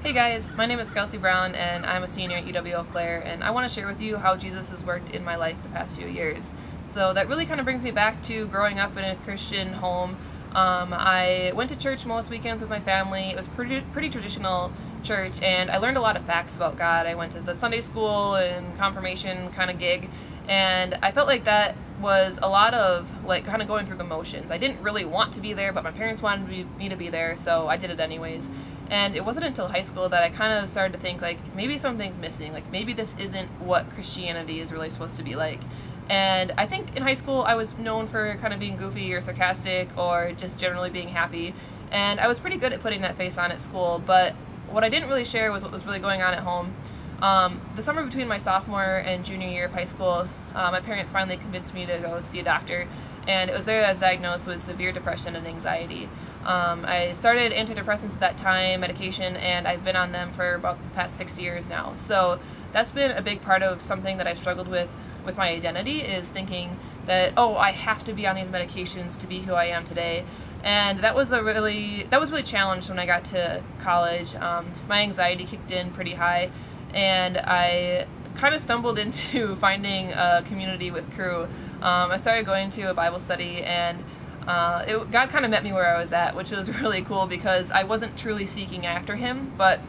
Hey guys, my name is Kelsey Brown and I'm a senior at UW Eau Claire, and I want to share with you how Jesus has worked in my life the past few years. So that really kind of brings me back to growing up in a Christian home. I went to church most weekends with my family. It was pretty traditional church, and I learned a lot of facts about God. I went to the Sunday school and confirmation kind of gig, and I felt like that was a lot of like kind of going through the motions. I didn't really want to be there, but my parents wanted me to be there, so I did it anyways. And it wasn't until high school that I kind of started to think, like, maybe something's missing. Like, maybe this isn't what Christianity is really supposed to be like. And I think in high school I was known for kind of being goofy or sarcastic or just generally being happy. And I was pretty good at putting that face on at school, but what I didn't really share was what was really going on at home. The summer between my sophomore and junior year of high school, my parents finally convinced me to go see a doctor. And it was there that I was diagnosed with severe depression and anxiety. I started antidepressants at that time, medication, and I've been on them for about the past 6 years now. So that's been a big part of something that I've struggled with my identity, is thinking that, oh, I have to be on these medications to be who I am today. And that was really challenged when I got to college. My anxiety kicked in pretty high, and I kind of stumbled into finding a community with Crew. I started going to a Bible study, and God kind of met me where I was at, which was really cool because I wasn't truly seeking after Him, but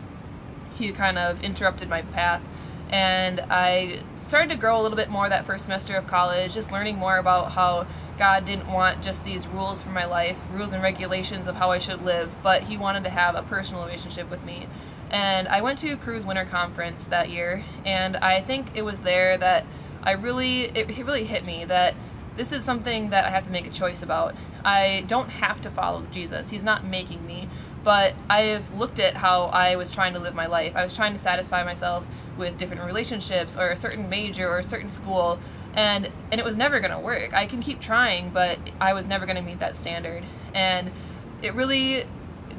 He kind of interrupted my path. And I started to grow a little bit more that first semester of college, just learning more about how God didn't want just these rules for my life, rules and regulations of how I should live, but He wanted to have a personal relationship with me. And I went to Crew's winter conference that year, and I think it was there that it really hit me that this is something that I have to make a choice about. I don't have to follow Jesus. He's not making me. But I've looked at how I was trying to live my life. I was trying to satisfy myself with different relationships or a certain major or a certain school, and it was never going to work. I can keep trying, but I was never going to meet that standard. And it really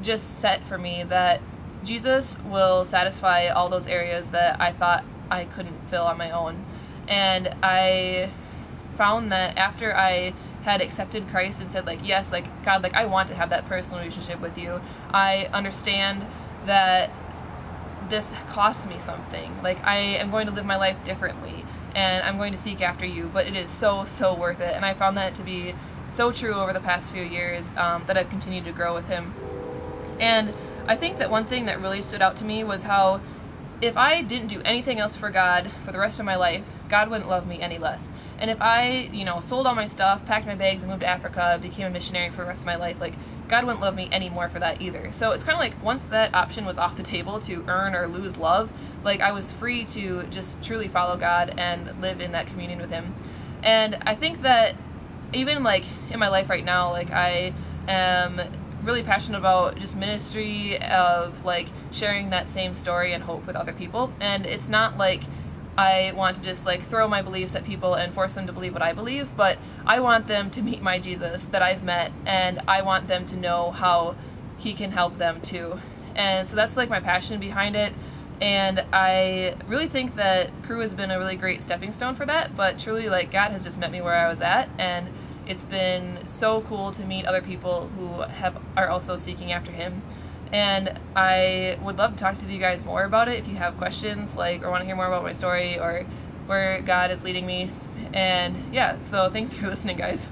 just set for me that Jesus will satisfy all those areas that I thought I couldn't fill on my own. And I found that after I had accepted Christ and said, like, yes, like, God, like, I want to have that personal relationship with you, I understand that this costs me something. Like, I am going to live my life differently, and I'm going to seek after you, but it is so, so worth it. And I found that to be so true over the past few years, that I've continued to grow with Him. And I think that one thing that really stood out to me was how if I didn't do anything else for God for the rest of my life, God wouldn't love me any less. And if I, sold all my stuff, packed my bags, and moved to Africa, became a missionary for the rest of my life, like, God wouldn't love me any more for that either. So it's kind of like once that option was off the table to earn or lose love, like, I was free to just truly follow God and live in that communion with Him. And I think that even like in my life right now, like, I am really passionate about just ministry of like sharing that same story and hope with other people. And it's not like I want to just like throw my beliefs at people and force them to believe what I believe, but I want them to meet my Jesus that I've met, and I want them to know how He can help them too. And so that's like my passion behind it. And I really think that Crew has been a really great stepping stone for that, but truly, like, God has just met me where I was at, and it's been so cool to meet other people who are also seeking after Him. And I would love to talk to you guys more about it if you have questions, like, or want to hear more about my story or where God is leading me. And yeah, so thanks for listening, guys.